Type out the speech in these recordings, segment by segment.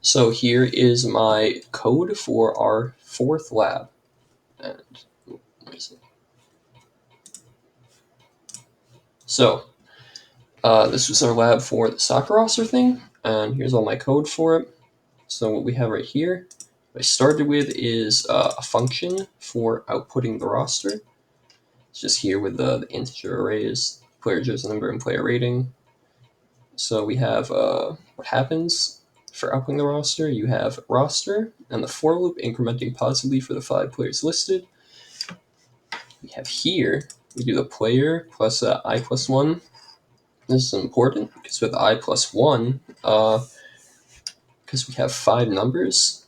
So here is my code for our fourth lab. And where is it? So this was our lab for the soccer roster thing, and here's all my code for it. So what we have right here, what I started with is a function for outputting the roster. It's just here with the integer arrays, player jersey number, and player rating. So we have what happens for outputting the roster. You have roster and the for loop incrementing positively for the 5 players listed. We have here, we do the player plus I plus 1. This is important because with I plus 1, because we have 5 numbers,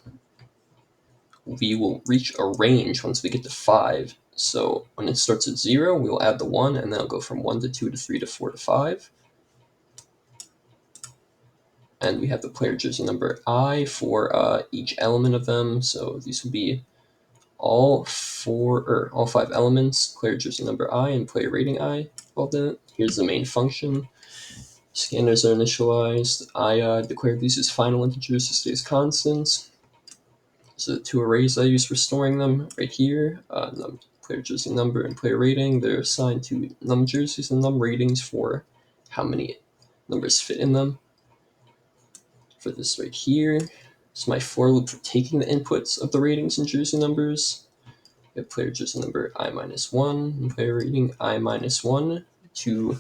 we will reach a range once we get to 5. So when it starts at 0, we'll add the 1, and then it'll go from 1 to 2 to 3 to 4 to 5. And we have the player jersey number I for each element of them. So these will be all 5 elements, player jersey number I and player rating I involved in it. Here's the main function. Scanners are initialized. I declared these as final integers to stay as constants. So the 2 arrays I use for storing them right here, player jersey number and player rating, they're assigned to num jerseys and num ratings for how many numbers fit in them. For this right here, it's my for loop for taking the inputs of the ratings and jersey numbers. We have player jersey number I minus 1 and player rating I minus 1 to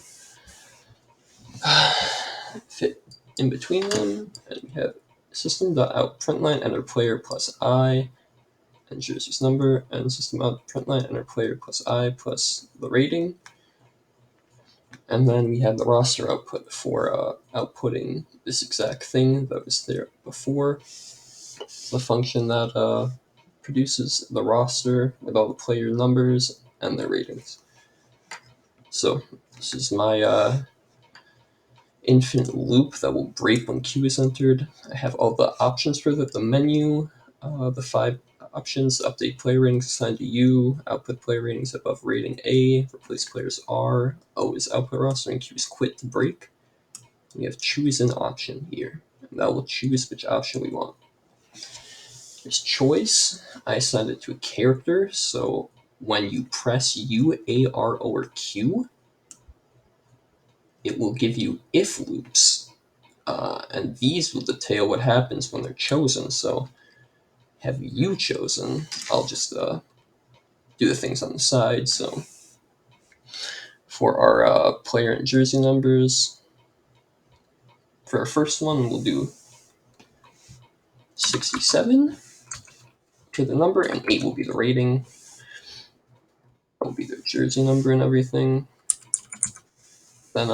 fit in between them. And we have system.out.println enter player plus I and jersey's number, and system.out.println enter player plus I plus the rating. And then we have the roster output for outputting this exact thing that was there before. The function that produces the roster with all the player numbers and their ratings. So this is my infinite loop that will break when Q is entered. I have all the options for the menu, the 5 options: update player ratings assigned to U, output player ratings above rating A, replace players R, O is output roster, and Q is quit to break. We have choose an option here, and that will choose which option we want. There's choice. I assigned it to a character, so when you press U, A, R, O, or Q, it will give you if loops. And these will detail what happens when they're chosen. So have you chosen? I'll just do the things on the side. So for our player and jersey numbers, for our first one, we'll do 67 to the number, and 8 will be the rating. That will be their jersey number and everything. Then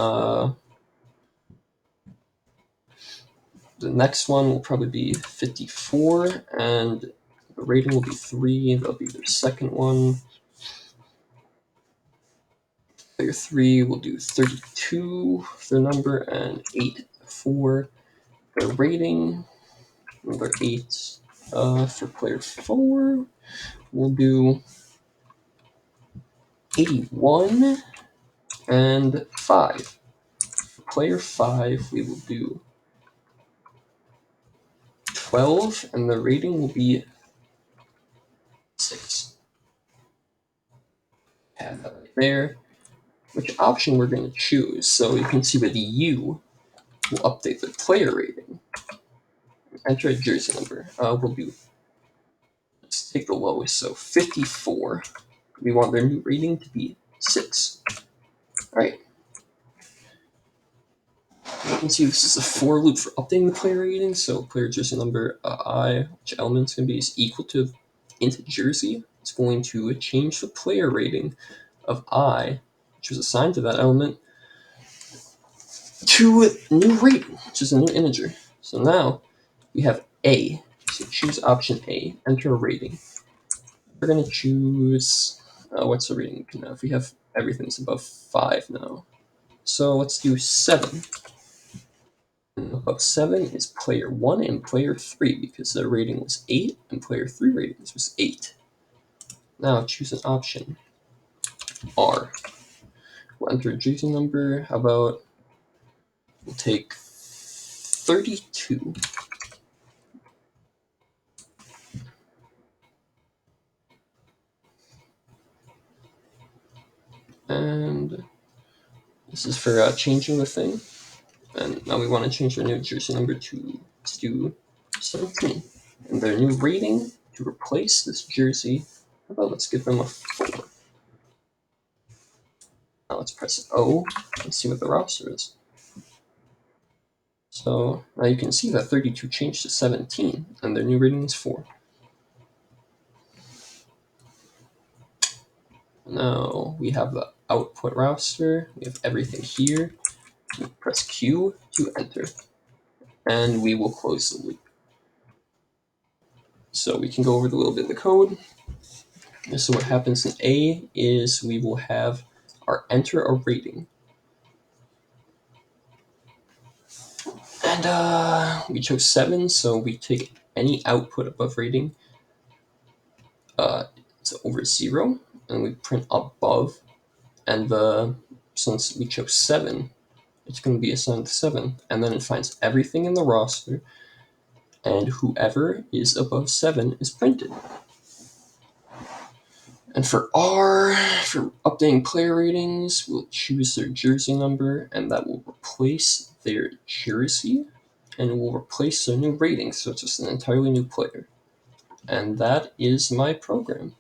the next one will probably be 54, and the rating will be 3. That'll be their second one. Player 3 will do 32 for their number, and 8 for their rating. Number 8 for player 4 we'll do 81 and 5. For player 5 we will do 12, and the rating will be 6. Have that right there. Which option we're going to choose? So you can see with the U, we'll update the player rating. Enter a jersey number. We'll do, let's take the lowest, so 54. We want their new rating to be 6. All right. You can see this is a for loop for updating the player rating. So player jersey number I, which element is going to be is equal to int jersey. It's going to change the player rating of I, which was assigned to that element, to a new rating, which is a new integer. So now we have A. So choose option A, enter a rating. We're going to choose, what's the rating we can have? We have everything's above 5 now. So let's do 7. And above 7 is player 1 and player 3 because their rating was 8 and player 3 ratings was 8. Now choose an option R. We'll enter a jersey number. How about we'll take 32. And this is for changing the thing. And now we want to change their new jersey number to 17. And their new rating to replace this jersey, how about let's give them a 4. Now let's press O and see what the roster is. So now you can see that 32 changed to 17, and their new rating is 4. Now we have the output roster. We have everything here. We press Q to enter, and we will close the loop. So we can go over a little bit of the code. So what happens in A is we will have our enter a rating. And we chose 7, so we take any output above rating. It's over 0, and we print above. And since we chose 7, it's going to be assigned to 7. And then it finds everything in the roster, and whoever is above 7 is printed. And for R, for updating player ratings, we'll choose their jersey number, and that will replace their jersey, and it will replace their new rating, so it's just an entirely new player. And that is my program.